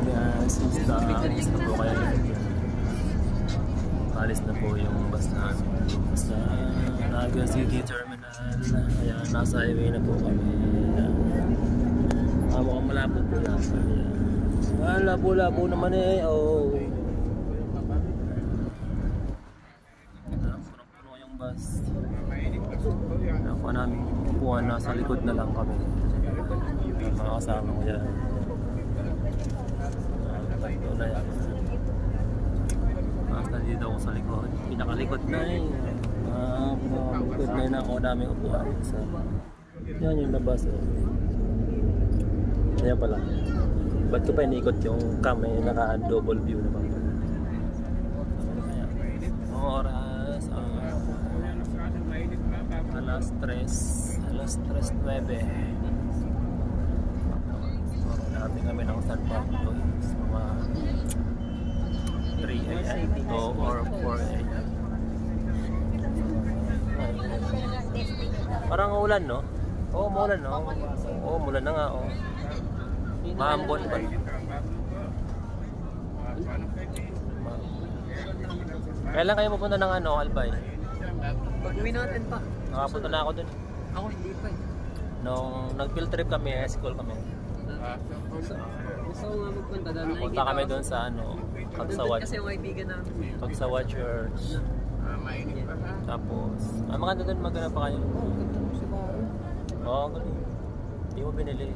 Alis na po kayo. Alis na po yung bus namin sa Naga City Terminal. Ayan, nasa highway na po kami. Mukhang malabo po lang. Labo-labo naman eh. Oh. Punong-puno yung bus. Nakuha namin upuan, nasa likod na lang kami. Mga kasama ko yan. Ito na yan. Dito ako sa likod. Pinakalikod na eh. Pinakalikod na yun ako namin upuan. Yan yung labas eh. Ayan pala. Ba't ko pa inikot yung cam eh, naka-double view naman. Ang oras alas 3:09. Natin kami ng San Pablo sa mga 3 AM to or 4 AM. Parang ulan no? Oo, umulan no? Oo, umulan na nga oh. Maambon ba? Kailan kayo pupunta ng ano, Albay? Pag-uwi natin pa. Nakapunta na ako dun. Ako hindi pa eh. Nung nag-field trip kami, school kami. Gusto ko nga magpunta doon. Punta kami dun sa ano, Pagsawad. Kasi yung kaibigan namin. Pagsawad Church. Tapos, maganda dun, maganda pa kayo. Oo, galing. Hindi mo binili.